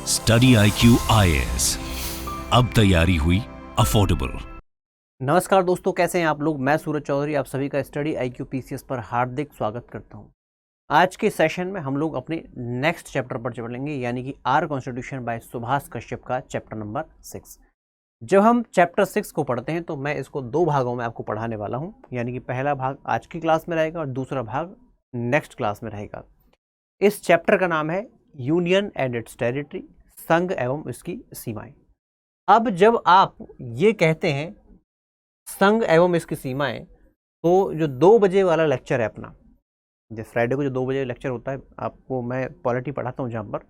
Study IQ IAS, अब तैयारी हुई अफोर्डेबल। नमस्कार दोस्तों, कैसे हैं आप लोग। मैं सूरज चौधरी आप सभी का स्टडी IQ PCS पर हार्दिक स्वागत करता हूं। आज के सेशन में हम लोग अपने नेक्स्ट चैप्टर पर चलेंगे, यानी कि our constitution by Subhash Kashyap का चैप्टर नंबर 6। जब हम चैप्टर 6 को पढ़ते हैं तो मैं इसको दो भागों में आपको पढ़ाने वाला हूँ, यानी कि पहला भाग आज की क्लास में रहेगा और दूसरा भाग नेक्स्ट क्लास में रहेगा। इस चैप्टर का नाम है यूनियन एंड इट्स टेरिटरी, संघ एवं इसकी सीमाएं। अब जब आप ये कहते हैं संघ एवं इसकी सीमाएं, तो जो 2 बजे वाला लेक्चर है अपना, जिस फ्राइडे को जो 2 बजे लेक्चर होता है, आपको मैं पॉलिटी पढ़ाता हूँ जहाँ पर,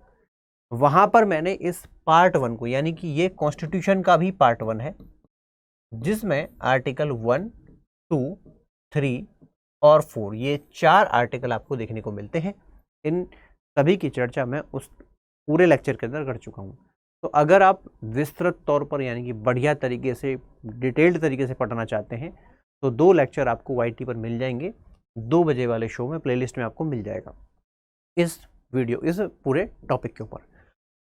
वहाँ पर मैंने इस पार्ट 1 को, यानी कि ये कॉन्स्टिट्यूशन का भी पार्ट 1 है, जिसमें आर्टिकल 1, 2, 3 और 4 ये 4 आर्टिकल आपको देखने को मिलते हैं। इन सभी की चर्चा मैं उस पूरे लेक्चर के अंदर कर चुका हूँ। तो अगर आप विस्तृत तौर पर, यानी कि बढ़िया तरीके से, डिटेल्ड तरीके से पढ़ना चाहते हैं, तो 2 लेक्चर आपको YT पर मिल जाएंगे। 2 बजे वाले शो में प्लेलिस्ट में आपको मिल जाएगा इस पूरे टॉपिक के ऊपर।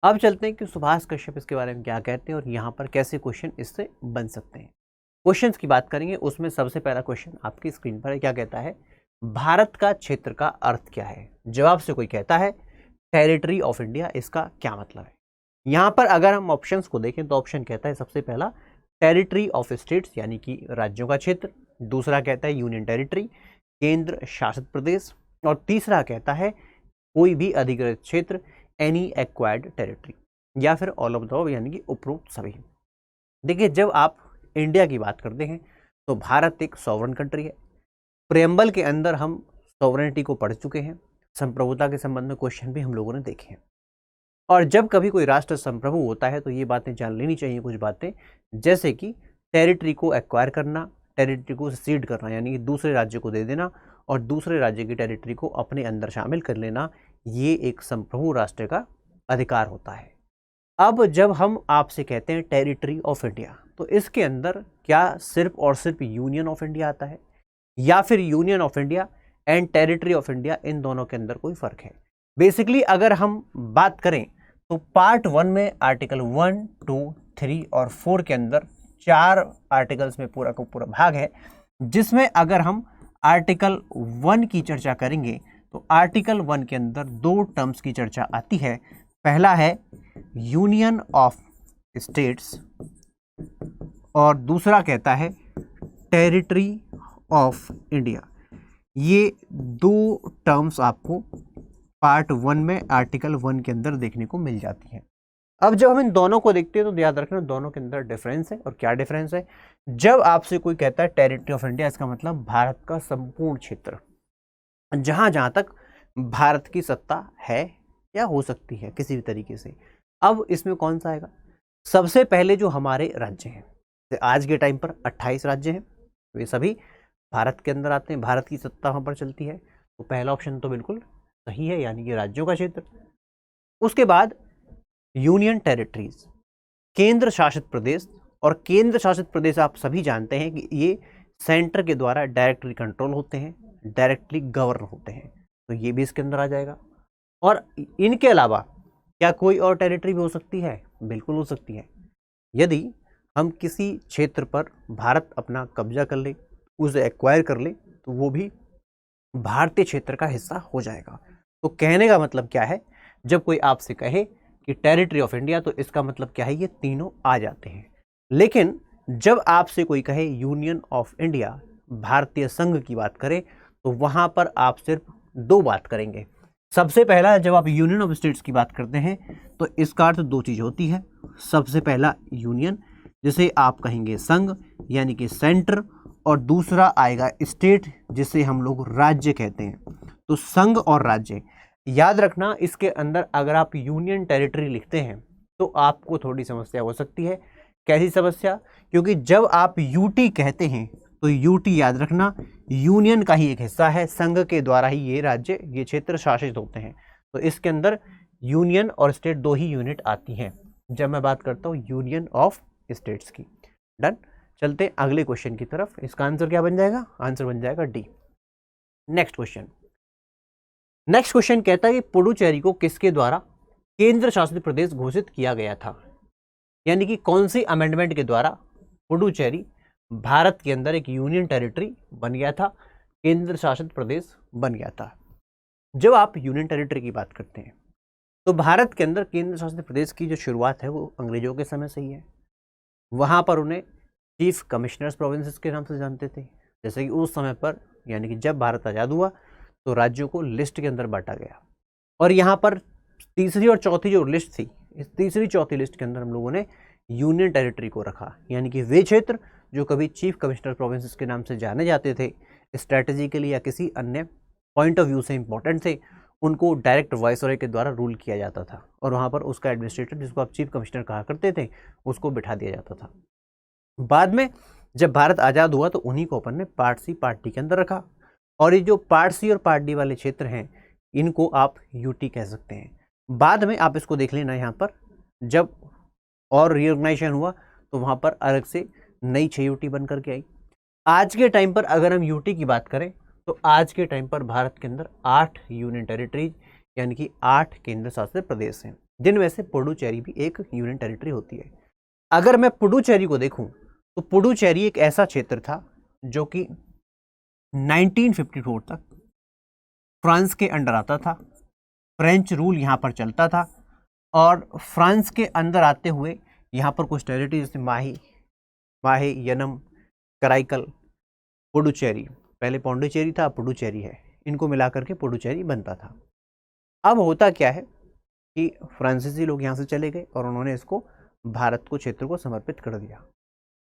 अब चलते हैं कि सुभाष कश्यप इसके बारे में क्या कहते हैं और यहाँ पर कैसे क्वेश्चन इससे बन सकते हैं। क्वेश्चंस की बात करेंगे, उसमें सबसे पहला क्वेश्चन आपकी स्क्रीन पर है। क्या कहता है, भारत का क्षेत्र का अर्थ क्या है। जवाब से कोई कहता है टेरिटरी ऑफ इंडिया, इसका क्या मतलब है। यहाँ पर अगर हम ऑप्शंस को देखें तो ऑप्शन कहता है सबसे पहला टेरिटरी ऑफ स्टेट्स, यानी कि राज्यों का क्षेत्र। दूसरा कहता है यूनियन टेरिटरी, केंद्र शासित प्रदेश। और तीसरा कहता है कोई भी अधिकृत क्षेत्र, एनी एक्वायर्ड टेरिटरी, या फिर ऑल ऑफ द अबव, यानी कि उपरोक्त सभी। देखिए, जब आप इंडिया की बात करते हैं तो भारत एक सॉवरन कंट्री है। प्रेम्बल के अंदर हम सॉवरेनिटी को पढ़ चुके हैं। संप्रभुता के संबंध में क्वेश्चन भी हम लोगों ने देखे हैं। और जब कभी कोई राष्ट्र संप्रभु होता है तो ये बातें जान लेनी चाहिए, कुछ बातें, जैसे कि टेरिटरी को एक्वायर करना, टेरिटरी को सीड करना, यानी कि दूसरे राज्य को दे देना और दूसरे राज्य की टेरिटरी को अपने अंदर शामिल कर लेना, ये एक संप्रभु राष्ट्र का अधिकार होता है। अब जब हम आपसे कहते हैं टेरिटरी ऑफ इंडिया, तो इसके अंदर क्या सिर्फ और सिर्फ यूनियन ऑफ इंडिया आता है, या फिर union of India and territory of India, इन दोनों के अंदर कोई फर्क है। बेसिकली अगर हम बात करें तो पार्ट 1 में आर्टिकल 1, 2, 3 और 4 के अंदर 4 आर्टिकल्स में पूरा का पूरा भाग है, जिसमें अगर हम आर्टिकल 1 की चर्चा करेंगे तो आर्टिकल 1 के अंदर 2 टर्म्स की चर्चा आती है। पहला है यूनियन ऑफ स्टेट्स और दूसरा कहता है टेरिटरी ऑफ इंडिया। ये 2 टर्म्स आपको पार्ट 1 में आर्टिकल 1 के अंदर देखने को मिल जाती हैं। अब जब हम इन दोनों को देखते हैं तो याद रखना दोनों के अंदर डिफरेंस है। और क्या डिफरेंस है, जब आपसे कोई कहता है टेरिटरी ऑफ इंडिया, इसका मतलब भारत का संपूर्ण क्षेत्र, जहां जहां तक भारत की सत्ता है या हो सकती है किसी भी तरीके से। अब इसमें कौन सा आएगा, सबसे पहले जो हमारे राज्य हैं, आज के टाइम पर 28 राज्य हैं, वे सभी भारत के अंदर आते हैं, भारत की सत्ता वहां पर चलती है। तो पहला ऑप्शन तो बिल्कुल सही है, यानी कि राज्यों का क्षेत्र। उसके बाद यूनियन टेरिटरीज, केंद्र शासित प्रदेश। और केंद्र शासित प्रदेश आप सभी जानते हैं कि ये सेंटर के द्वारा डायरेक्टली कंट्रोल होते हैं, डायरेक्टली गवर्न होते हैं, तो ये भी इसके अंदर आ जाएगा। और इनके अलावा क्या कोई और टेरिटरी भी हो सकती है, बिल्कुल हो सकती है। यदि हम किसी क्षेत्र पर भारत अपना कब्जा कर ले, उसे एक्वायर कर ले, तो वो भी भारतीय क्षेत्र का हिस्सा हो जाएगा। तो कहने का मतलब क्या है, जब कोई आपसे कहे कि टेरिटरी ऑफ इंडिया, तो इसका मतलब क्या है, ये तीनों आ जाते हैं। लेकिन जब आपसे कोई कहे यूनियन ऑफ इंडिया, भारतीय संघ की बात करें, तो वहां पर आप सिर्फ 2 बात करेंगे। सबसे पहला, जब आप यूनियन ऑफ स्टेट्स की बात करते हैं तो इसका अर्थ 2 चीज होती है। सबसे पहला यूनियन, जिसे आप कहेंगे संघ, यानी कि सेंटर, और दूसरा आएगा स्टेट, जिसे हम लोग राज्य कहते हैं। तो संघ और राज्य, याद रखना, इसके अंदर अगर आप यूनियन टेरिटरी लिखते हैं तो आपको थोड़ी समस्या हो सकती है। कैसी समस्या, क्योंकि जब आप यूटी कहते हैं तो यूटी याद रखना यूनियन का ही एक हिस्सा है, संघ के द्वारा ही ये राज्य, ये क्षेत्र शासित होते हैं। तो इसके अंदर यूनियन और स्टेट 2 ही यूनिट आती हैं जब मैं बात करता हूँ यूनियन ऑफ स्टेट्स की। डन, चलते हैं अगले क्वेश्चन की तरफ। इसका आंसर क्या बन जाएगा, आंसर बन जाएगा डी। नेक्स्ट क्वेश्चन कहता है कि पुडुचेरी को किसके द्वारा केंद्र शासित प्रदेश घोषित किया गया था? यानी कि कौन सी अमेंडमेंट के द्वारा पुडुचेरी भारत के अंदर एक यूनियन टेरिटरी बन गया था, केंद्र शासित प्रदेश बन गया था? जब आप यूनियन टेरिटरी की बात करते हैं तो भारत के अंदर केंद्र शासित प्रदेश की जो शुरुआत है वो अंग्रेजों के समय से ही है। वहाँ पर उन्हें चीफ कमिश्नर्स प्रोविंसेस के नाम से जानते थे। जैसे कि उस समय पर यानी कि जब भारत आज़ाद हुआ तो राज्यों को लिस्ट के अंदर बांटा गया, और यहाँ पर तीसरी और चौथी जो लिस्ट थी, इस तीसरी चौथी लिस्ट के अंदर हम लोगों ने यूनियन टेरिटरी को रखा। यानी कि वे क्षेत्र जो कभी चीफ कमिश्नर प्रोविंसेस के नाम से जाने जाते थे, स्ट्रैटेजिकली या किसी अन्य पॉइंट ऑफ व्यू से इंपॉर्टेंट थे, उनको डायरेक्ट वाइसरॉय के द्वारा रूल किया जाता था, और वहाँ पर उसका एडमिनिस्ट्रेटर, जिसको आप चीफ कमिश्नर कहा करते थे, उसको बिठा दिया जाता था। बाद में जब भारत आज़ाद हुआ तो उन्हीं को अपन ने पार्ट सी पार्ट डी के अंदर रखा, और ये जो पार्ट सी और पार्ट डी वाले क्षेत्र हैं इनको आप यूटी कह सकते हैं। बाद में आप इसको देख लेना, यहाँ पर जब और रीऑर्गेनाइजेशन हुआ तो वहाँ पर अलग से नई 6 यूटी बन करके आई। आज के टाइम पर अगर हम यूटी की बात करें तो आज के टाइम पर भारत के अंदर 8 यूनियन टेरिटरीज यानी कि 8 केंद्र शासित प्रदेश हैं, जिनमें से पुडुचेरी भी एक यूनियन टेरिटरी होती है। अगर मैं पुडुचेरी को देखूं तो पुडुचेरी एक ऐसा क्षेत्र था जो कि 1954 तक फ्रांस के अंडर आता था। फ्रेंच रूल यहाँ पर चलता था, और फ्रांस के अंदर आते हुए यहाँ पर कुछ टेरिटरी जैसे माहे, यनम, कराईकल, पुडुचेरी, पहले पौंडीचेरी था, पुडुचेरी है, इनको मिलाकर के पुडुचेरी बनता था। अब होता क्या है कि फ्रांसीसी लोग यहाँ से चले गए और उन्होंने इसको भारत को क्षेत्र को समर्पित कर दिया।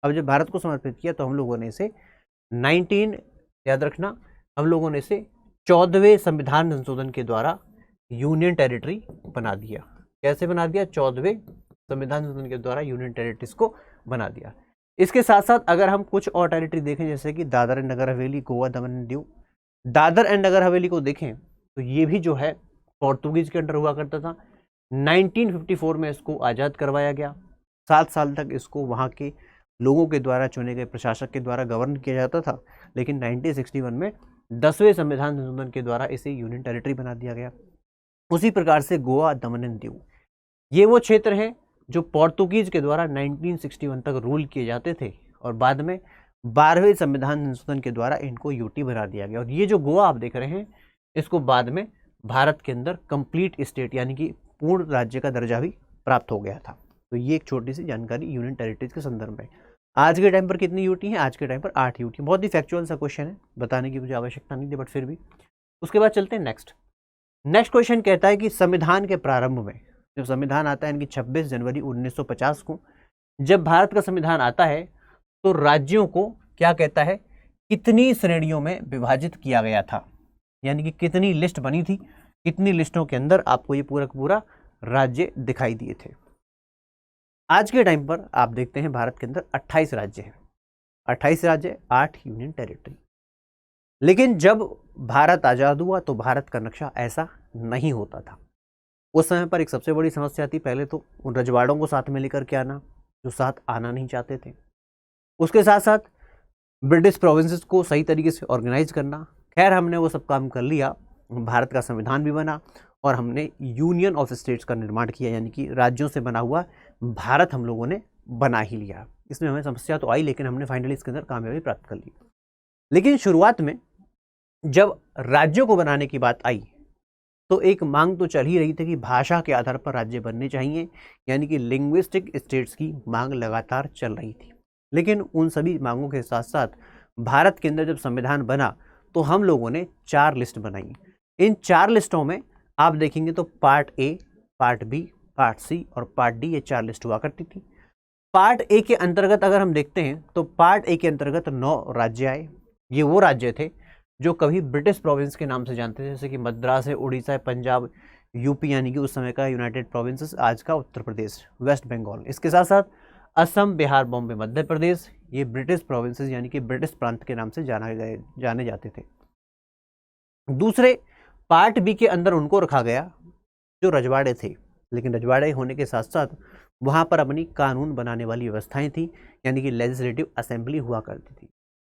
अब जब भारत को समर्पित किया तो हम लोगों ने इसे 19 याद रखना, हम लोगों ने इसे 14वें संविधान संशोधन के द्वारा यूनियन टेरिटरी बना दिया। कैसे बना दिया? 14वें संविधान संशोधन के द्वारा यूनियन टेरिटरीज को बना दिया। इसके साथ साथ अगर हम कुछ और टेरिटरी देखें, जैसे कि Dadar and Nagar Haveli, Goa, Daman and Diu, Dadar and Nagar Haveli को देखें तो ये भी जो है पोर्तुगीज के अंडर हुआ करता था। 1954 में इसको आज़ाद करवाया गया। 7 साल तक इसको वहाँ के लोगों के द्वारा चुने गए प्रशासक के द्वारा गवर्न किया जाता था, लेकिन 1961 में 10वें संविधान संशोधन के द्वारा इसे यूनियन टेरिटरी बना दिया गया। उसी प्रकार से गोवा, दमन एंड दीव, ये वो क्षेत्र हैं जो पोर्तुगीज के द्वारा 1961 तक रूल किए जाते थे, और बाद में 12वें संविधान संशोधन के द्वारा इनको यूटी बना दिया गया। और ये जो गोवा आप देख रहे हैं, इसको बाद में भारत के अंदर कंप्लीट स्टेट यानी कि पूर्ण राज्य का दर्जा भी प्राप्त हो गया था। तो ये एक छोटी सी जानकारी यूनियन टेरिटरीज के संदर्भ में। आज के टाइम पर कितनी यूटी है? आज के टाइम पर 8 यूटी। बहुत ही फैक्चुअल सा क्वेश्चन है, बताने की मुझे आवश्यकता नहीं थी, बट फिर भी। उसके बाद चलते हैं नेक्स्ट क्वेश्चन कहता है कि संविधान के प्रारंभ में जब संविधान आता है यानी कि 26 जनवरी 1950 को जब भारत का संविधान आता है तो राज्यों को क्या कहता है, कितनी श्रेणियों में विभाजित किया गया था, यानी कि कितनी लिस्ट बनी थी, कितनी लिस्टों के अंदर आपको ये पूरा राज्य दिखाई दिए थे। आज के टाइम पर आप देखते हैं भारत के अंदर 28 राज्य हैं, 28 राज्य, 8 यूनियन टेरिटरी। लेकिन जब भारत आज़ाद हुआ तो भारत का नक्शा ऐसा नहीं होता था। उस समय पर एक सबसे बड़ी समस्या थी, पहले तो उन रजवाड़ों को साथ में लेकर के आना जो साथ आना नहीं चाहते थे। उसके साथ साथ ब्रिटिश प्रोविंसेस को सही तरीके से ऑर्गेनाइज करना। खैर हमने वो सब काम कर लिया, भारत का संविधान भी बना और हमने यूनियन ऑफ स्टेट्स का निर्माण किया, यानी कि राज्यों से बना हुआ भारत हम लोगों ने बना ही लिया। इसमें हमें समस्या तो आई, लेकिन हमने फाइनली इसके अंदर कामयाबी प्राप्त कर ली। लेकिन शुरुआत में जब राज्यों को बनाने की बात आई तो एक मांग तो चल ही रही थी कि भाषा के आधार पर राज्य बनने चाहिए, यानी कि लिंग्विस्टिक स्टेट्स की मांग लगातार चल रही थी। लेकिन उन सभी मांगों के साथ साथ भारत के अंदर जब संविधान बना तो हम लोगों ने 4 लिस्ट बनाई। इन 4 लिस्टों में आप देखेंगे तो part A, part B, part C और पार्ट डी, ये 4 लिस्ट हुआ करती थी। पार्ट ए के अंतर्गत अगर हम देखते हैं तो पार्ट ए के अंतर्गत 9 राज्य आए। ये वो राज्य थे जो कभी ब्रिटिश प्रोविंस के नाम से जानते थे, जैसे कि मद्रास है, उड़ीसा है, पंजाब, यूपी यानी कि उस समय का यूनाइटेड प्रोविंसेस, आज का उत्तर प्रदेश, वेस्ट बंगाल। इसके साथ साथ असम, बिहार, बॉम्बे, मध्य प्रदेश, ये ब्रिटिश प्रोविंसेस यानी कि ब्रिटिश प्रांत के नाम से जाने जाते थे। दूसरे पार्ट बी के अंदर उनको रखा गया जो रजवाड़े थे, लेकिन रजवाड़े होने के साथ साथ वहाँ पर अपनी कानून बनाने वाली व्यवस्थाएं थी, यानी कि लेजिस्लेटिव असेंबली हुआ करती थी।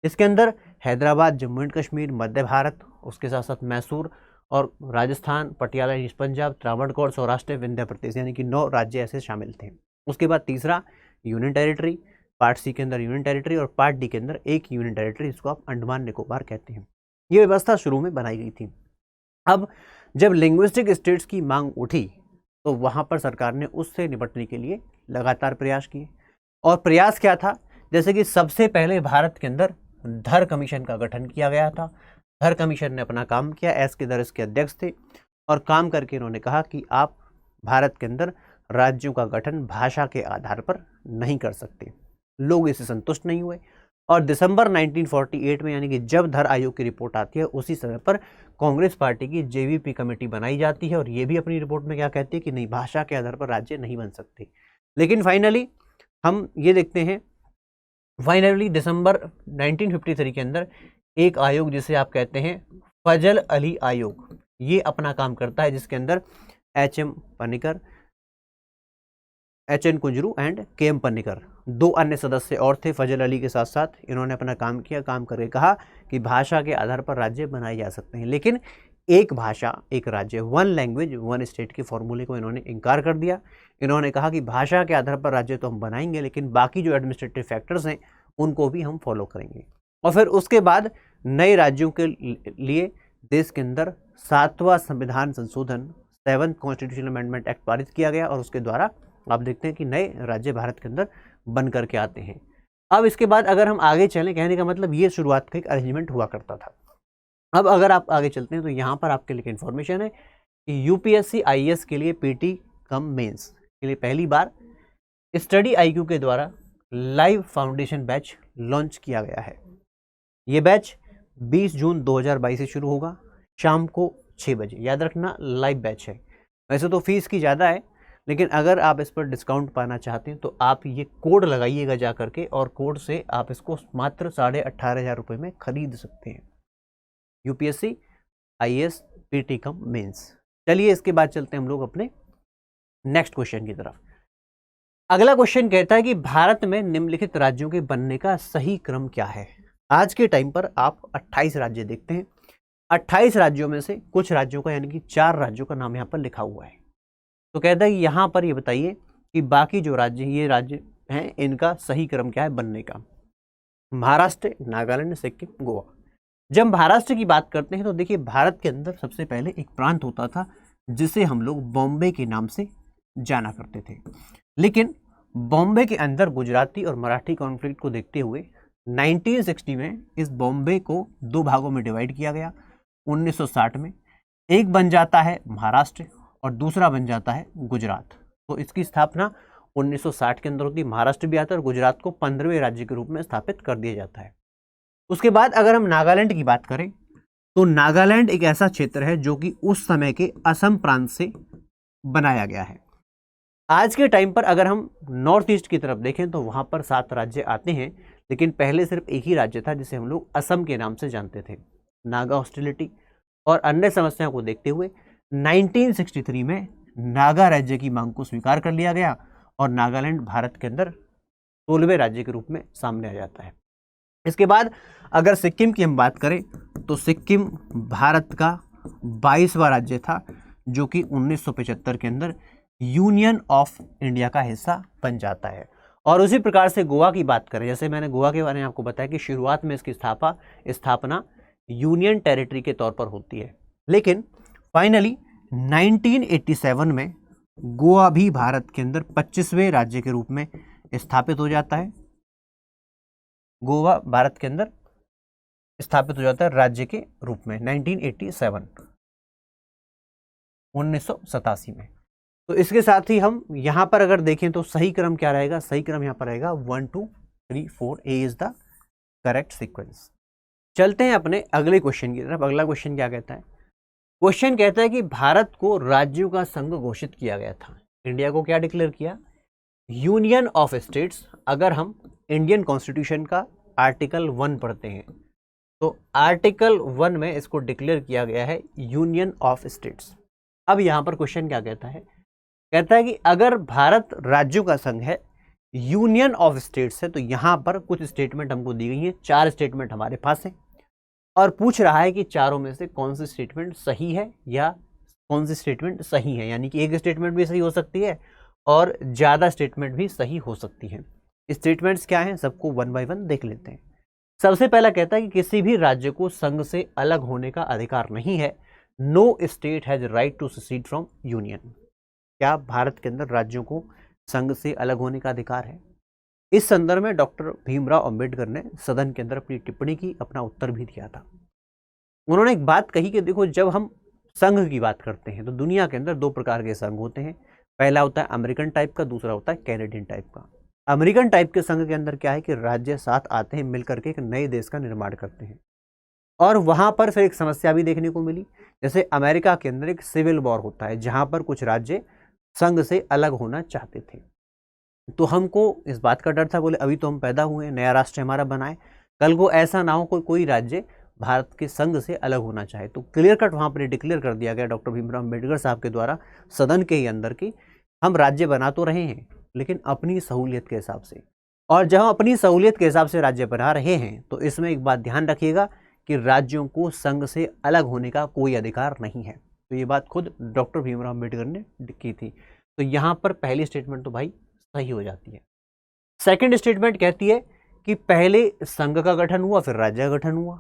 इसके अंदर हैदराबाद, जम्मू एंड कश्मीर, मध्य भारत, उसके साथ साथ मैसूर और राजस्थान, पटियाला ईस्ट पंजाब, त्रावणकोर, सौराष्ट्र, विंध्य प्रदेश, यानी कि 9 राज्य ऐसे शामिल थे। उसके बाद तीसरा यूनियन टेरिटरी, पार्ट सी के अंदर यूनियन टेरिटरी और पार्ट डी के अंदर एक यूनियन टेरिटरी, इसको आप अंडमान निकोबार कहते हैं। ये व्यवस्था शुरू में बनाई गई थी। अब जब लिंग्विस्टिक स्टेट्स की मांग उठी तो वहाँ पर सरकार ने उससे निपटने के लिए लगातार प्रयास किए। और प्रयास क्या था, जैसे कि सबसे पहले भारत के अंदर धर कमीशन का गठन किया गया था। धर कमीशन ने अपना काम किया, एस के दर इसके अध्यक्ष थे, और काम करके इन्होंने कहा कि आप भारत के अंदर राज्यों का गठन भाषा के आधार पर नहीं कर सकते। लोग इससे संतुष्ट नहीं हुए और दिसंबर 1948 में, यानी कि जब धर आयोग की रिपोर्ट आती है, उसी समय पर कांग्रेस पार्टी की जेवीपी कमेटी बनाई जाती है और ये भी अपनी रिपोर्ट में क्या कहती है कि नहीं, भाषा के आधार पर राज्य नहीं बन सकते। लेकिन फाइनली हम ये देखते हैं, फाइनली दिसंबर 1953 के अंदर एक आयोग जिसे आप कहते हैं फजल अली आयोग, ये अपना काम करता है, जिसके अंदर HM. Panikkar, H.N.. Kunzru and KM. Panikkar 2 अन्य सदस्य और थे। फजल अली के साथ साथ इन्होंने अपना काम किया, काम करके कहा कि भाषा के आधार पर राज्य बनाए जा सकते हैं, लेकिन एक भाषा एक राज्य, 1 लैंग्वेज 1 स्टेट के फॉर्मूले को इन्होंने इनकार कर दिया। इन्होंने कहा कि भाषा के आधार पर राज्य तो हम बनाएंगे, लेकिन बाकी जो एडमिनिस्ट्रेटिव फैक्टर्स हैं उनको भी हम फॉलो करेंगे। और फिर उसके बाद नए राज्यों के लिए देश के अंदर 7वां संविधान संशोधन 7th कॉन्स्टिट्यूशनल अमेंडमेंट एक्ट पारित किया गया और उसके द्वारा आप देखते हैं कि नए राज्य भारत के अंदर बन करके आते हैं। अब इसके बाद अगर हम आगे चलें, कहने का मतलब ये शुरुआत का एक अरेंजमेंट हुआ करता था। अब अगर आप आगे चलते हैं तो यहाँ पर आपके लिए इन्फॉर्मेशन है कि यूपीएससी आईएएस के लिए पीटी कम मेंस के लिए पहली बार स्टडी आईक्यू के द्वारा लाइव फाउंडेशन बैच लॉन्च किया गया है। ये बैच 20 जून 2022 से शुरू होगा, शाम को 6 बजे। याद रखना लाइव बैच है। वैसे तो फीस की ज़्यादा है, लेकिन अगर आप इस पर डिस्काउंट पाना चाहते हैं तो आप ये कोड लगाइएगा जा करके, और कोड से आप इसको मात्र 18,500 रुपये में खरीद सकते हैं। UPSC IAS PT cum mains. चलिए इसके बाद चलते हैं हम लोग अपने नेक्स्ट क्वेश्चन की तरफ। अगला क्वेश्चन कहता है कि भारत में निम्नलिखित राज्यों के बनने का सही क्रम क्या है। आज के टाइम पर आप 28 राज्य देखते हैं। 28 राज्यों में से कुछ राज्यों का, यानी कि 4 राज्यों का नाम यहाँ पर लिखा हुआ है। तो कहता है कि यहाँ पर ये बताइए कि बाकी जो राज्य, ये राज्य हैं, इनका सही क्रम क्या है बनने का। महाराष्ट्र, नागालैंड, सिक्किम, गोवा। जब महाराष्ट्र की बात करते हैं तो देखिए, भारत के अंदर सबसे पहले एक प्रांत होता था जिसे हम लोग बॉम्बे के नाम से जाना करते थे, लेकिन बॉम्बे के अंदर गुजराती और मराठी कॉन्फ्लिक्ट को देखते हुए 1960 में इस बॉम्बे को 2 भागों में डिवाइड किया गया। 1960 में एक बन जाता है महाराष्ट्र और दूसरा बन जाता है गुजरात। तो इसकी स्थापना 1960 के अंदर होती है। महाराष्ट्र भी आता है और गुजरात को 15वें राज्य के रूप में स्थापित कर दिया जाता है। उसके बाद अगर हम नागालैंड की बात करें तो नागालैंड एक ऐसा क्षेत्र है जो कि उस समय के असम प्रांत से बनाया गया है। आज के टाइम पर अगर हम नॉर्थ ईस्ट की तरफ देखें तो वहाँ पर 7 राज्य आते हैं, लेकिन पहले सिर्फ एक ही राज्य था जिसे हम लोग असम के नाम से जानते थे। नागा हॉस्टिलिटी और अन्य समस्याओं को देखते हुए 1963 में नागा राज्य की मांग को स्वीकार कर लिया गया और नागालैंड भारत के अंदर 16वें राज्य के रूप में सामने आ जाता है। इसके बाद अगर सिक्किम की हम बात करें तो सिक्किम भारत का 22वां राज्य था, जो कि 1975 के अंदर यूनियन ऑफ इंडिया का हिस्सा बन जाता है। और उसी प्रकार से गोवा की बात करें, जैसे मैंने गोवा के बारे में आपको बताया कि शुरुआत में इसकी स्थापना यूनियन टेरिटरी के तौर पर होती है, लेकिन फाइनली 1987 में गोवा भी भारत के अंदर 25वें राज्य के रूप में स्थापित हो जाता है। गोवा भारत के अंदर स्थापित हो जाता है राज्य के रूप में 1987 में। तो इसके साथ ही हम यहाँ पर अगर देखें तो सही क्रम क्या रहेगा, सही क्रम यहाँ पर रहेगा 1 2 3 4, ए इज द करेक्ट सीक्वेंस। चलते हैं अपने अगले क्वेश्चन की तरफ। अगला क्वेश्चन क्या कहता है? क्वेश्चन कहता है कि भारत को राज्यों का संघ घोषित किया गया था। इंडिया को क्या डिक्लेयर किया? Union of states. अगर हम इंडियन कॉन्स्टिट्यूशन का आर्टिकल 1 पढ़ते हैं तो आर्टिकल 1 में इसको डिक्लेयर किया गया है यूनियन ऑफ स्टेट्स। अब यहाँ पर क्वेश्चन क्या कहता है? कहता है कि अगर भारत राज्यों का संघ है, यूनियन ऑफ स्टेट्स है, तो यहाँ पर कुछ स्टेटमेंट हमको दी गई है। 4 स्टेटमेंट हमारे पास है। और पूछ रहा है कि चारों में से कौन सी स्टेटमेंट सही है या कौन सी स्टेटमेंट सही है, यानी कि एक स्टेटमेंट भी सही हो सकती है और ज़्यादा स्टेटमेंट भी सही हो सकती है। स्टेटमेंट्स क्या हैं, सबको वन बाय वन देख लेते हैं। सबसे पहला कहता है कि किसी भी राज्य को संघ से अलग होने का अधिकार नहीं है। No state has right to secede from union. क्या भारत के अंदर राज्यों को संघ से अलग होने का अधिकार है? इस संदर्भ में डॉक्टर भीमराव अंबेडकर ने सदन के अंदर अपनी टिप्पणी की, अपना उत्तर भी दिया था। उन्होंने एक बात कही कि देखो, जब हम संघ की बात करते हैं तो दुनिया के अंदर दो प्रकार के संघ होते हैं। पहला होता है अमेरिकन टाइप का, दूसरा होता है कैनेडियन टाइप का। अमेरिकन टाइप के संघ के अंदर क्या है कि राज्य साथ आते हैं, मिलकर के एक नए देश का निर्माण करते हैं। और वहां पर फिर एक समस्या भी देखने को मिली, जैसे अमेरिका के अंदर एक सिविल वॉर होता है जहां पर कुछ राज्य संघ से अलग होना चाहते थे। तो हमको इस बात का डर था, बोले अभी तो हम पैदा हुए हैं, नया राष्ट्र हमारा बनाए, कल को ऐसा ना हो कोई राज्य भारत के संघ से अलग होना चाहे। तो क्लियर कट वहाँ पर डिक्लेयर कर दिया गया डॉक्टर भीमराव अम्बेडकर साहब के द्वारा सदन के ही अंदर की, हम राज्य बना तो रहे हैं लेकिन अपनी सहूलियत के हिसाब से। और जब हम अपनी सहूलियत के हिसाब से राज्य बना रहे हैं तो इसमें एक बात ध्यान रखिएगा कि राज्यों को संघ से अलग होने का कोई अधिकार नहीं है। तो ये बात खुद डॉक्टर भीमराव अम्बेडकर ने की थी। तो यहाँ पर पहली स्टेटमेंट तो भाई सही हो जाती है। सेकंड स्टेटमेंट कहती है कि पहले संघ का गठन हुआ फिर राज्य का गठन हुआ।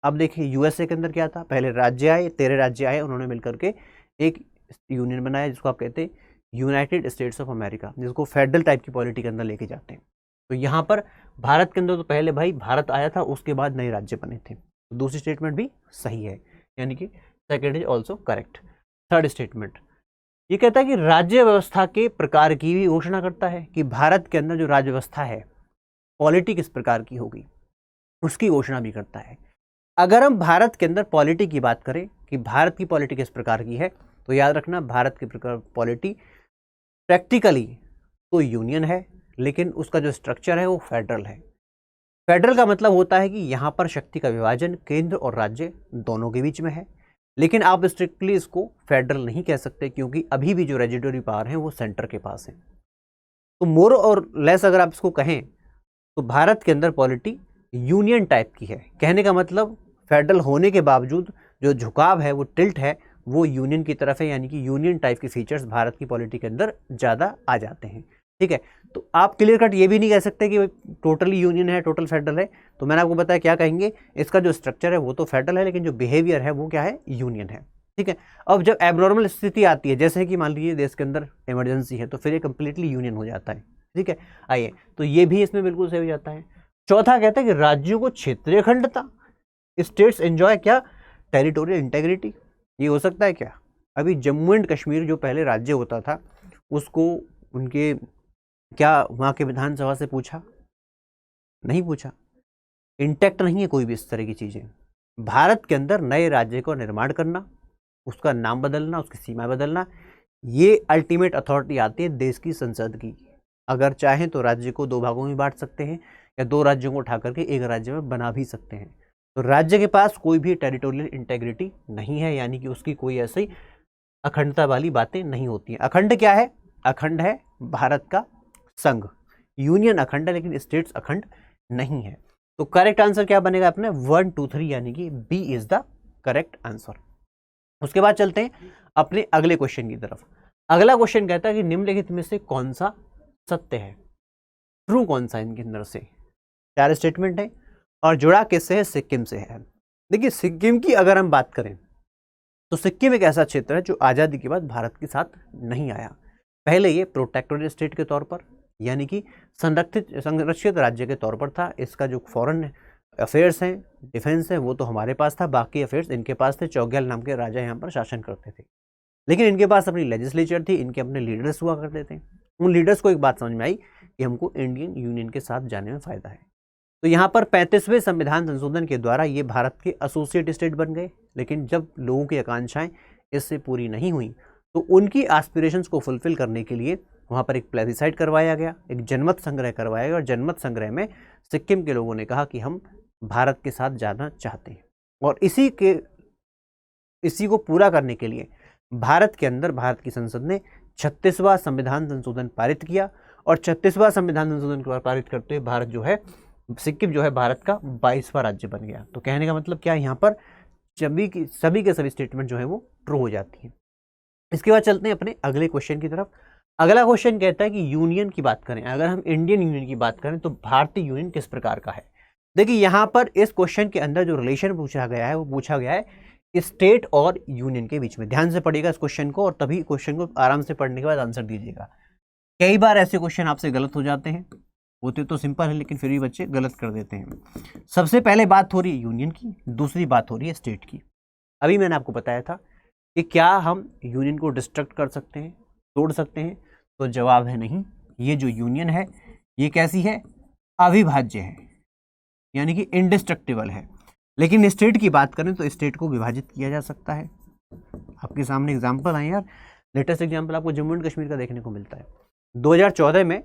अब देखिए यूएसए के अंदर क्या था, पहले राज्य आए, 13 राज्य आए, उन्होंने मिलकर के एक यूनियन बनाया जिसको आप कहते हैं यूनाइटेड स्टेट्स ऑफ अमेरिका, जिसको फेडरल टाइप की पॉलिटी के अंदर लेके जाते हैं। तो यहाँ पर भारत के अंदर तो पहले भाई भारत आया था, उसके बाद नए राज्य बने थे। तो दूसरी स्टेटमेंट भी सही है, यानी कि second is also correct. Third statement ये कहता है कि राज्य व्यवस्था के प्रकार की भी घोषणा करता है कि भारत के अंदर जो राज्य व्यवस्था है, पॉलिटी किस प्रकार की होगी, उसकी घोषणा भी करता है। अगर हम भारत के अंदर पॉलिटी की बात करें कि भारत की पॉलिटी किस प्रकार की है, तो याद रखना भारत की पॉलिटी प्रैक्टिकली तो यूनियन है, लेकिन उसका जो स्ट्रक्चर है वो फेडरल है। फेडरल का मतलब होता है कि यहाँ पर शक्ति का विभाजन केंद्र और राज्य दोनों के बीच में है, लेकिन आप स्ट्रिक्टली इसको फेडरल नहीं कह सकते क्योंकि अभी भी जो रेजिडुअरी पावर है वो सेंटर के पास है। तो मोर और लेस अगर आप इसको कहें तो भारत के अंदर पॉलिटी यूनियन टाइप की है। कहने का मतलब फेडरल होने के बावजूद जो झुकाव है, वो टिल्ट है, वो यूनियन की तरफ है, यानी कि यूनियन टाइप के फीचर्स भारत की पॉलिटी के अंदर ज़्यादा आ जाते हैं। ठीक है, तो आप क्लियर कट ये भी नहीं कह सकते कि टोटली यूनियन है, टोटल फेडरल है। तो मैंने आपको बताया क्या कहेंगे, इसका जो स्ट्रक्चर है वो तो फेडरल है, लेकिन जो बिहेवियर है वो क्या है, यूनियन है। ठीक है, अब जब एबनॉर्मल स्थिति आती है, जैसे कि मान लीजिए देश के अंदर इमरजेंसी है, तो फिर ये कंप्लीटली यूनियन हो जाता है। ठीक है, आइए, तो ये भी इसमें बिल्कुल सही हो जाता है। चौथा कहता है कि राज्यों को क्षेत्रीय अखंडता, स्टेट्स एंजॉय क्या, टेरिटोरियल इंटेग्रिटी। ये हो सकता है क्या? अभी जम्मू एंड कश्मीर जो पहले राज्य होता था, उसको उनके क्या वहाँ के विधानसभा से पूछा? नहीं पूछा। इंटैक्ट नहीं है कोई भी इस तरह की चीज़ें। भारत के अंदर नए राज्य को निर्माण करना, उसका नाम बदलना, उसकी सीमा बदलना, ये अल्टीमेट अथॉरिटी आती है देश की संसद की। अगर चाहें तो राज्य को दो भागों में बांट सकते हैं या दो राज्यों को उठा करके एक राज्य में बना भी सकते हैं। तो राज्य के पास कोई भी टेरिटोरियल इंटेग्रिटी नहीं है, यानी कि उसकी कोई ऐसी अखंडता वाली बातें नहीं होती हैं। अखंड क्या है? अखंड है भारत का संघ। यूनियन अखंड है लेकिन स्टेट्स अखंड नहीं है। तो करेक्ट आंसर क्या बनेगा अपने 1, 2, 3, यानी कि B is the correct answer. उसके बाद चलते हैं अपने अगले क्वेश्चन की तरफ। अगला क्वेश्चन कहता है कि निम्नलिखित में से कौन सा सत्य है, ट्रू कौन सा इनके अंदर से। 4 स्टेटमेंट है और जुड़ा किससे है? सिक्किम से है। देखिए सिक्किम की अगर हम बात करें तो सिक्किम एक ऐसा क्षेत्र है जो आज़ादी के बाद भारत के साथ नहीं आया। पहले ये प्रोटेक्टोरेट स्टेट के तौर पर, यानी कि संरक्षित राज्य के तौर पर था। इसका जो फॉरेन अफेयर्स हैं, डिफेंस है, वो तो हमारे पास था, बाकी अफेयर्स इनके पास थे। चौग्याल नाम के राजा यहाँ पर शासन करते थे, लेकिन इनके पास अपनी लेजिस्लेचर थी, इनके अपने लीडर्स हुआ करते थे। उन लीडर्स को एक बात समझ में आई कि हमको इंडियन यूनियन के साथ जाने में फ़ायदा है। तो यहाँ पर 35वें संविधान संशोधन के द्वारा ये भारत के एसोसिएट स्टेट बन गए। लेकिन जब लोगों की आकांक्षाएं इससे पूरी नहीं हुई तो उनकी एस्पिरेशंस को फुलफिल करने के लिए वहाँ पर एक प्लेबिसाइट करवाया गया, एक जनमत संग्रह करवाया गया। और जनमत संग्रह में सिक्किम के लोगों ने कहा कि हम भारत के साथ जाना चाहते हैं। और इसी को पूरा करने के लिए भारत के अंदर भारत की संसद ने 36वां संविधान संशोधन पारित किया। और 36वां संविधान संशोधन के पारित करते हुए भारत जो है सिक्किम जो है भारत का 22वां राज्य बन गया। तो कहने का मतलब क्या है, यहाँ पर सभी के सभी स्टेटमेंट जो है वो ट्रू हो जाती है। इसके बाद चलते हैं अपने अगले क्वेश्चन की तरफ। अगला क्वेश्चन कहता है कि यूनियन की बात करें, अगर हम इंडियन यूनियन की बात करें तो भारतीय यूनियन किस प्रकार का है। देखिए यहाँ पर इस क्वेश्चन के अंदर जो रिलेशन पूछा गया है वो पूछा गया है स्टेट और यूनियन के बीच में। ध्यान से पढ़िएगा इस क्वेश्चन को और तभी क्वेश्चन को आराम से पढ़ने के बाद आंसर दीजिएगा। कई बार ऐसे क्वेश्चन आपसे गलत हो जाते हैं, होते तो सिंपल है लेकिन फिर भी बच्चे गलत कर देते हैं। सबसे पहले बात हो रही है यूनियन की, दूसरी बात हो रही है स्टेट की। अभी मैंने आपको बताया था कि क्या हम यूनियन को डिस्ट्रक्ट कर सकते हैं, तोड़ सकते हैं, तो जवाब है नहीं। ये जो यूनियन है ये कैसी है, अविभाज्य है, यानी कि इंडिस्ट्रक्टिबल है। लेकिन स्टेट की बात करें तो स्टेट को विभाजित किया जा सकता है। आपके सामने एग्जाम्पल आए यार, लेटेस्ट एग्जाम्पल आपको जम्मू एंड कश्मीर का देखने को मिलता है। 2014 में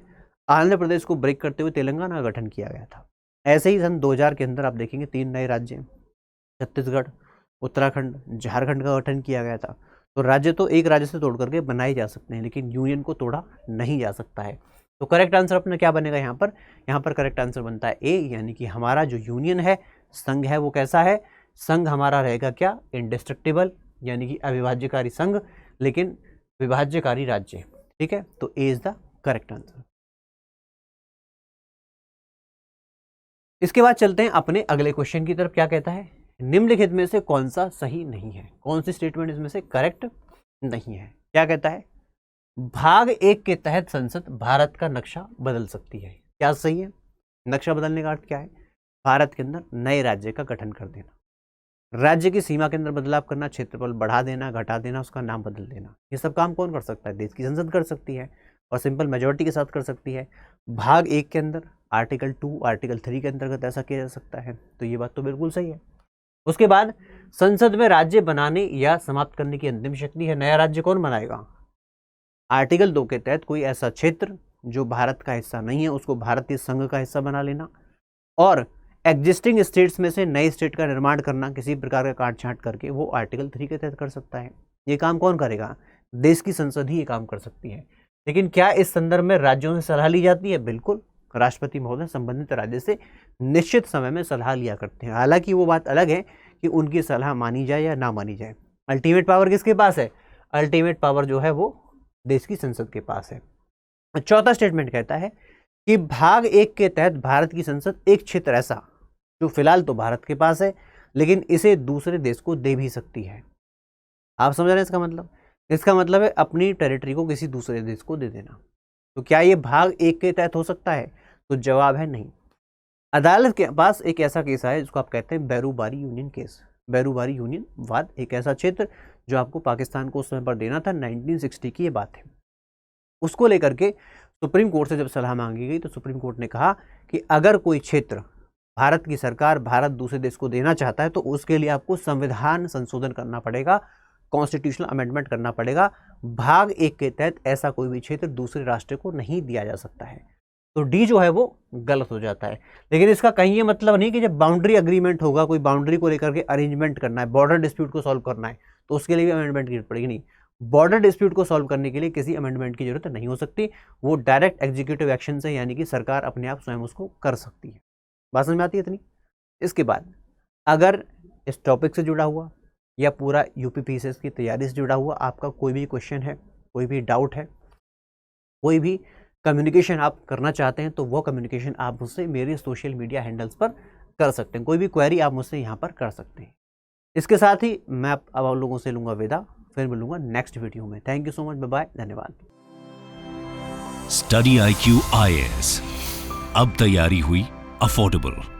आंध्र प्रदेश को ब्रेक करते हुए तेलंगाना का गठन किया गया था। ऐसे ही सन 2000 के अंदर आप देखेंगे 3 नए राज्य, छत्तीसगढ़, उत्तराखंड, झारखंड का गठन किया गया था। तो राज्य तो एक राज्य से तोड़ करके बनाए जा सकते हैं लेकिन यूनियन को तोड़ा नहीं जा सकता है। तो करेक्ट आंसर अपना क्या बनेगा यहाँ पर करेक्ट आंसर बनता है ए, यानी कि हमारा जो यूनियन है, संघ है, वो कैसा है, संघ हमारा रहेगा क्या, इंडिस्ट्रक्टिबल, यानी कि अविभाज्यकारी संघ लेकिन विभाज्यकारी राज्य। ठीक है, तो ए इज द करेक्ट आंसर। इसके बाद चलते हैं अपने अगले क्वेश्चन की तरफ। क्या कहता है, निम्नलिखित में से कौन सा सही नहीं है, कौन सी स्टेटमेंट इसमें से करेक्ट नहीं है। क्या कहता है, भाग 1 के तहत संसद भारत का नक्शा बदल सकती है। क्या सही है, नक्शा बदलने का अर्थ क्या है, भारत के अंदर नए राज्य का गठन कर देना, राज्य की सीमा के अंदर बदलाव करना, क्षेत्रफल बढ़ा देना, घटा देना, उसका नाम बदल देना। ये सब काम कौन कर सकता है, देश की संसद कर सकती है और सिंपल मेजोरिटी के साथ कर सकती है। भाग 1 के अंदर आर्टिकल 2, आर्टिकल 3 के अंतर्गत ऐसा किया जा सकता है। तो ये बात तो बिल्कुल सही है। उसके बाद संसद में राज्य बनाने या समाप्त करने की अंतिम शक्ति है। नया राज्य कौन बनाएगा, आर्टिकल 2 के तहत कोई ऐसा क्षेत्र जो भारत का हिस्सा नहीं है उसको भारतीय संघ का हिस्सा बना लेना, और एग्जिस्टिंग स्टेट्स में से नए स्टेट का निर्माण करना किसी प्रकार का काट छांट करके, वो आर्टिकल 3 के तहत कर सकता है। ये काम कौन करेगा, देश की संसद ही ये काम कर सकती है। लेकिन क्या इस संदर्भ में राज्यों से सलाह ली जाती है, बिल्कुल, राष्ट्रपति महोदय संबंधित राज्य से निश्चित समय में सलाह लिया करते हैं। हालांकि वो बात अलग है कि उनकी सलाह मानी जाए या ना मानी जाए। अल्टीमेट पावर किसके पास है, अल्टीमेट पावर जो है वो देश की संसद के पास है। चौथा स्टेटमेंट कहता है कि भाग 1 के तहत भारत की संसद एक क्षेत्र ऐसा जो फिलहाल तो भारत के पास है लेकिन इसे दूसरे देश को दे भी सकती है। आप समझ रहे हैं इसका मतलब, इसका मतलब है अपनी टेरिटरी को किसी दूसरे देश को दे देना। तो क्या ये भाग 1 के तहत हो सकता है, तो जवाब है नहीं। अदालत के पास एक ऐसा केस है जिसको आप कहते हैं Berubari union case. Berubari union वाद, एक ऐसा क्षेत्र जो आपको पाकिस्तान को उस समय पर देना था, 1960 की ये बात है। उसको लेकर के सुप्रीम कोर्ट से जब सलाह मांगी गई तो सुप्रीम कोर्ट ने कहा कि अगर कोई क्षेत्र भारत की सरकार, भारत दूसरे देश को देना चाहता है तो उसके लिए आपको संविधान संशोधन करना पड़ेगा, कॉन्स्टिट्यूशनल अमेंडमेंट करना पड़ेगा। भाग 1 के तहत ऐसा कोई भी क्षेत्र दूसरे राष्ट्र को नहीं दिया जा सकता है। तो डी जो है वो गलत हो जाता है। लेकिन इसका कहीं ये मतलब नहीं कि जब बाउंड्री अग्रीमेंट होगा, कोई बाउंड्री को लेकर के अरेंजमेंट करना है, बॉर्डर डिस्प्यूट को सॉल्व करना है, तो उसके लिए भी अमेंडमेंट की जरूरत पड़ेगी। नहीं, बॉर्डर डिस्प्यूट को सॉल्व करने के लिए किसी अमेंडमेंट की जरूरत नहीं हो सकती, वो डायरेक्ट एग्जीक्यूटिव एक्शन से, यानी कि सरकार अपने आप स्वयं उसको कर सकती है। बात समझ में आती है इतनी। इसके बाद अगर इस टॉपिक से जुड़ा हुआ या पूरा यूपीपीसीएस की तैयारी से जुड़ा हुआ आपका कोई भी क्वेश्चन है, कोई भी डाउट है, कोई भी कम्युनिकेशन आप करना चाहते हैं, तो वो कम्युनिकेशन आप मुझसे मेरे सोशल मीडिया हैंडल्स पर कर सकते हैं। कोई भी क्वेरी आप मुझसे यहाँ पर कर सकते हैं। इसके साथ ही मैं अब आप लोगों से लूँगा विदा, फिर मिलूंगा नेक्स्ट वीडियो में। Thank you so much, bye bye, धन्यवाद। स्टडी IQ IAS, अब तैयारी हुई अफोर्डेबल।